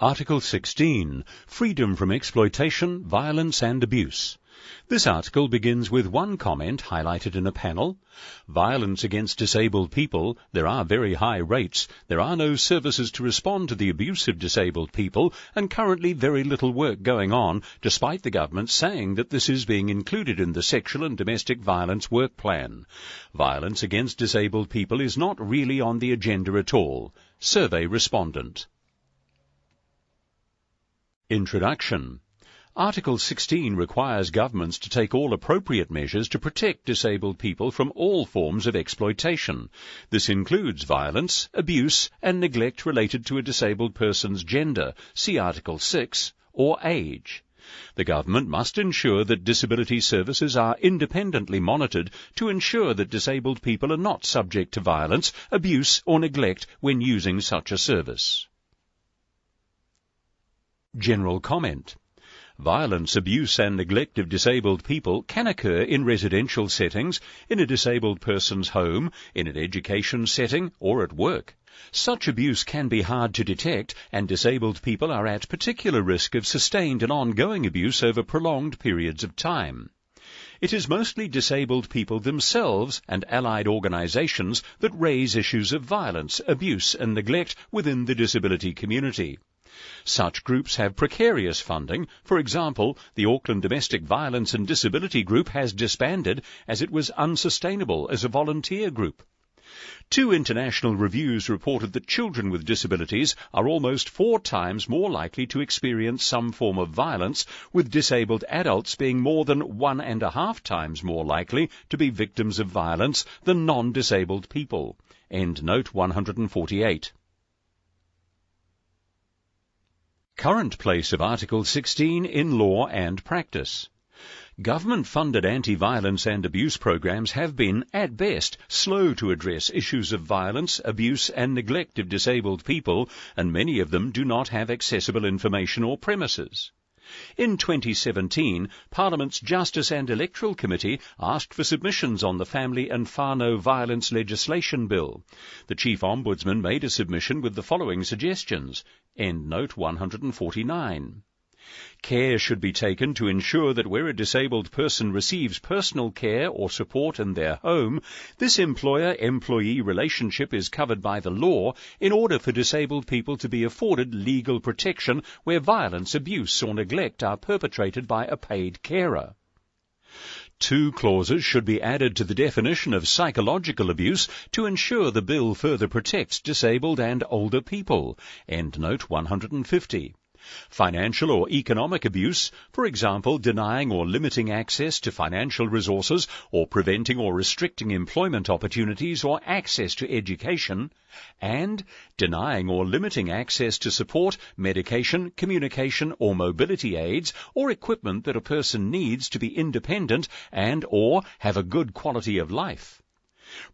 Article 16. Freedom from exploitation, violence and abuse. This article begins with one comment highlighted in a panel. Violence against disabled people, there are very high rates, there are no services to respond to the abuse of disabled people, and currently very little work going on, despite the government saying that this is being included in the Sexual and Domestic Violence Work Plan. Violence against disabled people is not really on the agenda at all. Survey respondent. Introduction. Article 16 requires governments to take all appropriate measures to protect disabled people from all forms of exploitation. This includes violence, abuse and neglect related to a disabled person's gender, see Article 6, or age. The government must ensure that disability services are independently monitored to ensure that disabled people are not subject to violence, abuse or neglect when using such a service. General comment. Violence, abuse and neglect of disabled people can occur in residential settings, in a disabled person's home, in an education setting or at work. Such abuse can be hard to detect, and disabled people are at particular risk of sustained and ongoing abuse over prolonged periods of time. It is mostly disabled people themselves and allied organisations that raise issues of violence, abuse and neglect within the disability community. Such groups have precarious funding. For example, the Auckland Domestic Violence and Disability Group has disbanded as it was unsustainable as a volunteer group. 2 international reviews reported that children with disabilities are almost 4 times more likely to experience some form of violence, with disabled adults being more than 1.5 times more likely to be victims of violence than non-disabled people. End note 148. Current place of Article 16 in law and practice. Government-funded anti-violence and abuse programs have been, at best, slow to address issues of violence, abuse and neglect of disabled people, and many of them do not have accessible information or premises. In 2017, Parliament's Justice and Electoral Committee asked for submissions on the Family and Whānau Violence Legislation Bill. The Chief Ombudsman made a submission with the following suggestions. End note 149. Care should be taken to ensure that where a disabled person receives personal care or support in their home, this employer-employee relationship is covered by the law in order for disabled people to be afforded legal protection where violence, abuse or neglect are perpetrated by a paid carer. 2 clauses should be added to the definition of psychological abuse to ensure the bill further protects disabled and older people. End note 150. Financial or economic abuse, for example, denying or limiting access to financial resources or preventing or restricting employment opportunities or access to education, and denying or limiting access to support, medication, communication or mobility aids or equipment that a person needs to be independent and or have a good quality of life.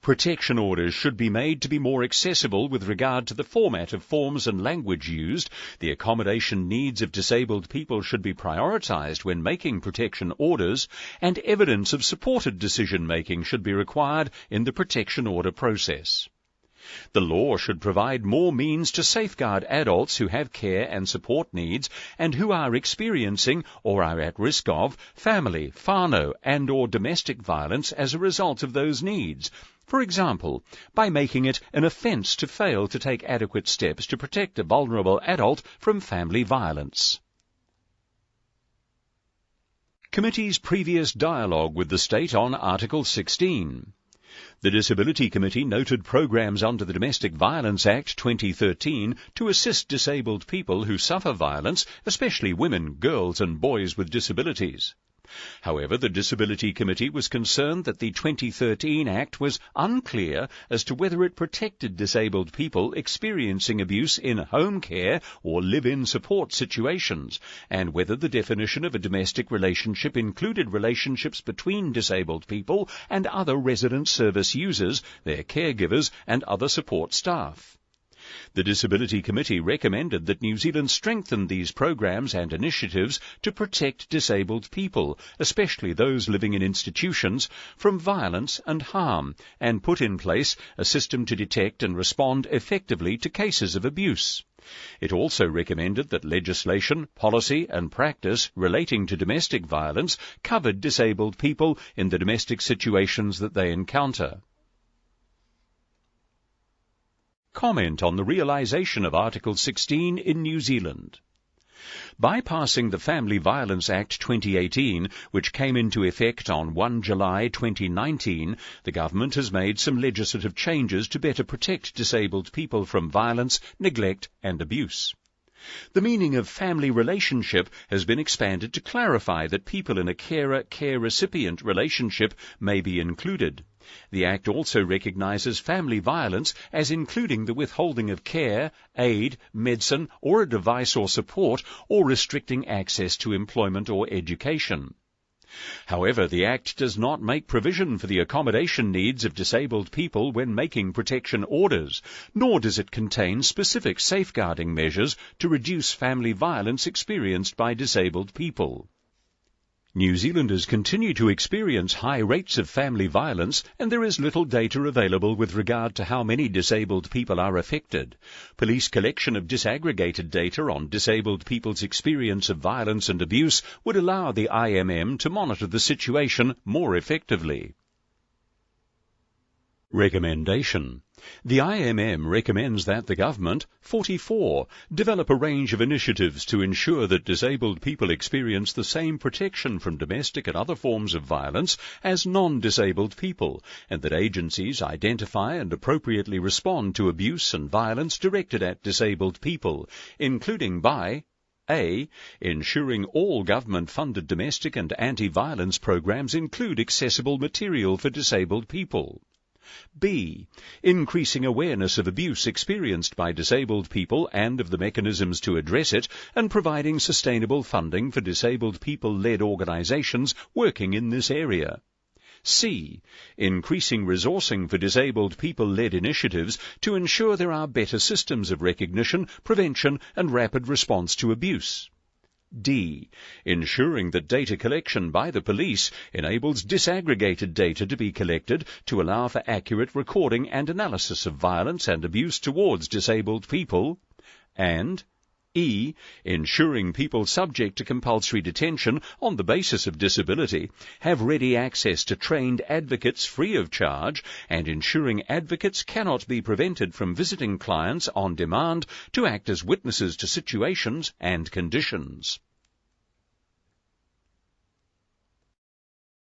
Protection orders should be made to be more accessible with regard to the format of forms and language used. The accommodation needs of disabled people should be prioritised when making protection orders, and evidence of supported decision-making should be required in the protection order process. The law should provide more means to safeguard adults who have care and support needs and who are experiencing or are at risk of family, whānau and or domestic violence as a result of those needs. For example, by making it an offence to fail to take adequate steps to protect a vulnerable adult from family violence. Committee's previous dialogue with the state on Article 16. The Disability Committee noted programs under the Domestic Violence Act 2013 to assist disabled people who suffer violence, especially women, girls and boys with disabilities. However, the Disability Committee was concerned that the 2013 Act was unclear as to whether it protected disabled people experiencing abuse in home care or live-in support situations, and whether the definition of a domestic relationship included relationships between disabled people and other resident service users, their caregivers and other support staff. The Disability Committee recommended that New Zealand strengthen these programs and initiatives to protect disabled people, especially those living in institutions, from violence and harm, and put in place a system to detect and respond effectively to cases of abuse. It also recommended that legislation, policy and practice relating to domestic violence covered disabled people in the domestic situations that they encounter. Comment on the realisation of Article 16 in New Zealand. By passing the Family Violence Act 2018, which came into effect on 1 July 2019, the government has made some legislative changes to better protect disabled people from violence, neglect and abuse. The meaning of family relationship has been expanded to clarify that people in a carer-care recipient relationship may be included. The Act also recognises family violence as including the withholding of care, aid, medicine or a device or support, or restricting access to employment or education. However, the Act does not make provision for the accommodation needs of disabled people when making protection orders, nor does it contain specific safeguarding measures to reduce family violence experienced by disabled people. New Zealanders continue to experience high rates of family violence, and there is little data available with regard to how many disabled people are affected. Police collection of disaggregated data on disabled people's experience of violence and abuse would allow the IMM to monitor the situation more effectively. Recommendation. The IMM recommends that the government, 44, develop a range of initiatives to ensure that disabled people experience the same protection from domestic and other forms of violence as non-disabled people, and that agencies identify and appropriately respond to abuse and violence directed at disabled people, including by A. Ensuring all government-funded domestic and anti-violence programs include accessible material for disabled people. B. Increasing awareness of abuse experienced by disabled people and of the mechanisms to address it, and providing sustainable funding for disabled people-led organisations working in this area. C. Increasing resourcing for disabled people-led initiatives to ensure there are better systems of recognition, prevention and rapid response to abuse. D. Ensuring that data collection by the police enables disaggregated data to be collected to allow for accurate recording and analysis of violence and abuse towards disabled people. And E. Ensuring people subject to compulsory detention on the basis of disability have ready access to trained advocates free of charge, and ensuring advocates cannot be prevented from visiting clients on demand to act as witnesses to situations and conditions.